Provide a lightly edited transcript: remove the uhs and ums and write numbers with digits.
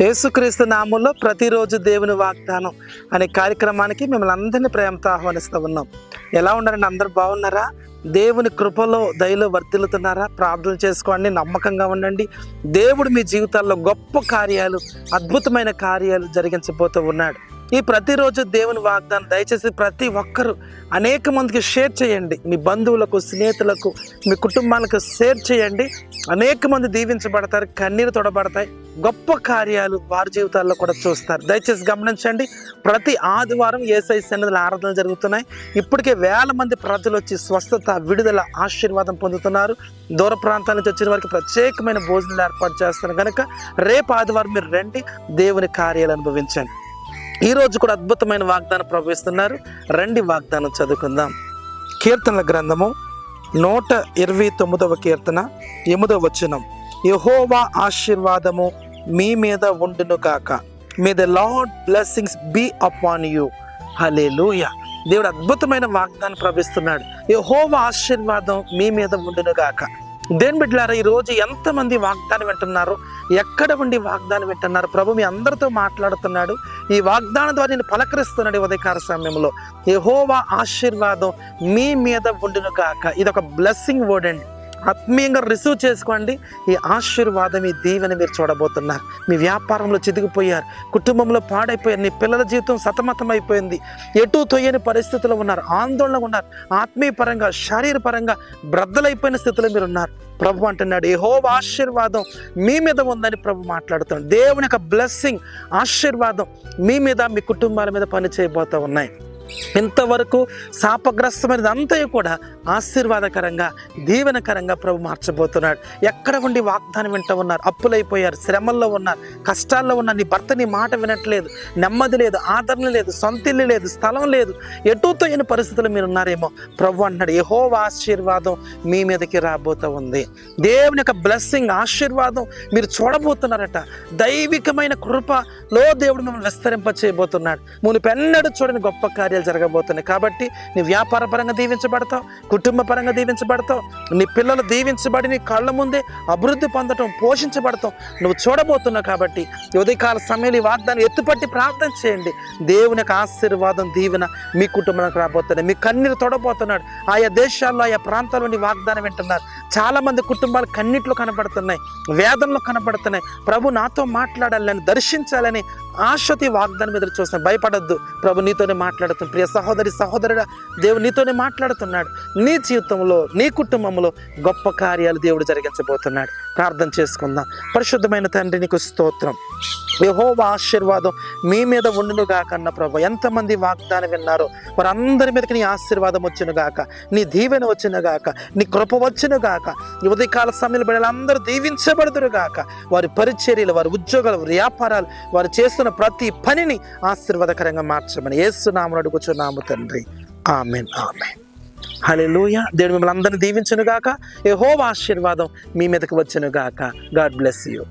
యేసుక్రీస్తు నామంలో ప్రతిరోజు దేవుని వాగ్దానం అనే కార్యక్రమానికి మిమ్మల్ని అందరినీ ప్రేమతో ఆహ్వానిస్తూ ఉన్నాం. ఎలా ఉన్నారండి? అందరు బాగున్నారా? దేవుని కృపలో దయలో వర్ధిల్లుతున్నారా? ప్రార్థన చేసుకోండి, నమ్మకంగా ఉండండి. దేవుడు మీ జీవితాల్లో గొప్ప కార్యాలు, అద్భుతమైన కార్యాలు జరిగించబోతూ ఉన్నాడు. ఈ ప్రతిరోజు దేవుని వాగ్దానం దయచేసి ప్రతి ఒక్కరూ అనేక మందికి షేర్ చేయండి. మీ బంధువులకు, స్నేహితులకు, మీ కుటుంబాలకు షేర్ చేయండి. అనేక మంది దీవించబడతారు, కన్నీరు తొడబడతాయి, గొప్ప కార్యాలు వారి జీవితాల్లో కూడా చూస్తారు. దయచేసి గమనించండి, ప్రతి ఆదివారం యేసయ్య సన్నిధిలో ఆరాధనలు జరుగుతున్నాయి. ఇప్పటికే వేల మంది ప్రజలు వచ్చి స్వస్థత, విడుదల, ఆశీర్వాదం పొందుతున్నారు. దూర ప్రాంతాల నుంచి వచ్చిన వారికి ప్రత్యేకమైన భోజనాలు ఏర్పాటు చేస్తున్నారు కనుక రేపు ఆదివారం మీరు రండి, దేవుని కార్యాలు అనుభవించండి. ఈ రోజు కూడా అద్భుతమైన వాగ్దానం ప్రవేశిస్తున్నారు. రండి వాగ్దానం చదువుకుందాం. కీర్తనల గ్రంథము 129వ కీర్తన 8వ వచనం. యెహోవా ఆశీర్వాదము మీ మీద ఉండును గాక. May the Lord blessings be upon you. Hallelujah. దేవుడు అద్భుతమైన వాగ్దానం ప్రవేశిస్తున్నాడు. యెహోవా ఆశీర్వాదం మీ మీద ఉండును గాక. దేని బిడ్డలారా, ఈరోజు ఎంతమంది వాగ్దానం వింటున్నారు? ఎక్కడ ఉండి వాగ్దానం వింటున్నారు? ప్రభు మీ అందరితో మాట్లాడుతున్నాడు. ఈ వాగ్దానం ద్వారా నేను పలకరిస్తున్నాడు. ఉదయకాల సమయంలో యెహోవా ఆశీర్వాదం మీ మీద ఉండును గాక. ఇది ఒక బ్లెస్సింగ్ వర్డ్ అండి. ఆత్మీయంగా రిసీవ్ చేసుకోండి. ఈ ఆశీర్వాదం, ఈ దీవెని మీరు చూడబోతున్నారు. మీ వ్యాపారంలో చితికిపోయారు, కుటుంబంలో పాడైపోయారు, నీ పిల్లల జీవితం సతమతం అయిపోయింది, ఎటు తొయ్యని పరిస్థితుల్లో ఉన్నారు, ఆందోళన ఉన్నారు, ఆత్మీయ పరంగా, శారీరపరంగా బ్రద్దలైపోయిన స్థితిలో మీరు ఉన్నారు. ప్రభు అంటున్నాడు యెహోవా ఆశీర్వాదం మీ మీద ఉందని ప్రభు మాట్లాడుతున్నాడు. దేవుని యొక్క బ్లెస్సింగ్, ఆశీర్వాదం మీ మీద, మీ కుటుంబాల మీద పని చేయబోతూ ఉన్నాయి. ఇంతవరకు శాపగ్రస్తమైనది అంతయు కూడా ఆశీర్వాదకరంగా, దీవెనకరంగా ప్రభు మార్చబోతున్నాడు. ఎక్కడ ఉండి వాగ్దానం వింటూ ఉన్నారు? అప్పులైపోయారు, శ్రమల్లో ఉన్నారు, కష్టాల్లో ఉన్నారు, నీ భర్త నీ మాట వినట్లేదు, నెమ్మది లేదు, ఆదరణ లేదు, సొంత ఇల్లు లేదు, స్థలం లేదు, ఎటుతో అయిన పరిస్థితులు మీరు ఉన్నారేమో. ప్రభు అంటున్నాడు యెహోవా ఆశీర్వాదం మీ మీదకి రాబోతూ ఉంది. దేవుని యొక్క బ్లెస్సింగ్, ఆశీర్వాదం మీరు చూడబోతున్నారట. దైవికమైన కృపలో దేవుడు మిమ్మల్ని విస్తరింప చేయబోతున్నాడు. మునుపెన్నడూ చూడని గొప్ప కార్యాలు జరగబోతున్నాయి. కాబట్టి నీ వ్యాపార పరంగా దీవించబడతావు, కుటుంబ పరంగా దీవించబడతావు, నీ పిల్లలు దీవించబడి నీ కళ్ళ ముందే అభివృద్ధి పొందటం, పోషించబడతాం నువ్వు చూడబోతున్నావు. కాబట్టి ఉదయకాల సమయంలో ఈ వాగ్దానం ఎత్తుపట్టి ప్రార్థన చేయండి. దేవుని యొక్క ఆశీర్వాదం, దీవెన మీ కుటుంబానికి రాబోతున్నాయి. మీ కన్నీరు తొడబోతున్నాడు. ఆయా దేశాల్లో, ఆయా ప్రాంతాల్లో నీ వాగ్దానం వింటున్నారు. చాలా మంది కుటుంబాలు కన్నీటిలో కనబడుతున్నాయి, వేదనలో కనబడుతున్నాయి. ప్రభు నాతో మాట్లాడాలని, దర్శించాలని ఆశతో వాగ్దానం ఎదురు చూస్తున్నాయి. భయపడద్దు, ప్రభు నీతోనే మాట్లాడుతున్నాడు. ప్రియ సహోదరి, సహోదరుడా, దేవుడు నీతోనే మాట్లాడుతున్నాడు. నీ జీవితంలో, నీ కుటుంబంలో గొప్ప కార్యాలు దేవుడు జరిగించబోతున్నాడు. ప్రార్థన చేసుకుందాం. పరిశుద్ధమైన తండ్రి, నీకు స్తోత్రం. యెహోవా ఆశీర్వాదం మీ మీద ఉండును గాక అన్న ప్రభు. ఎంతమంది వాగ్దానం విన్నారో వారందరి మీదకి నీ ఆశీర్వాదం వచ్చును గాక, నీ దీవెన వచ్చును గాక, నీ కృప వచ్చును గాక. ఈ ఉదయకాల సమయంలో బిడ్డలందరూ దీవించబడుదురు గాక. వారి పరిచర్యలు, వారి ఉద్యోగాలు, వ్యాపారాలు, వారు చేస్తున్న ప్రతి పనిని ఆశీర్వాదకరంగా మార్చమని యేసు నామమున అడుగుచున్నాము తండ్రి. ఆమేన్, ఆమేన్. హల్లెలూయా. దేవుడు మిమ్మల్ని అందరినీ దీవించును గాక. యెహోవా ఆశీర్వాదం మీ మీదకి వచ్చును గాక. God bless you.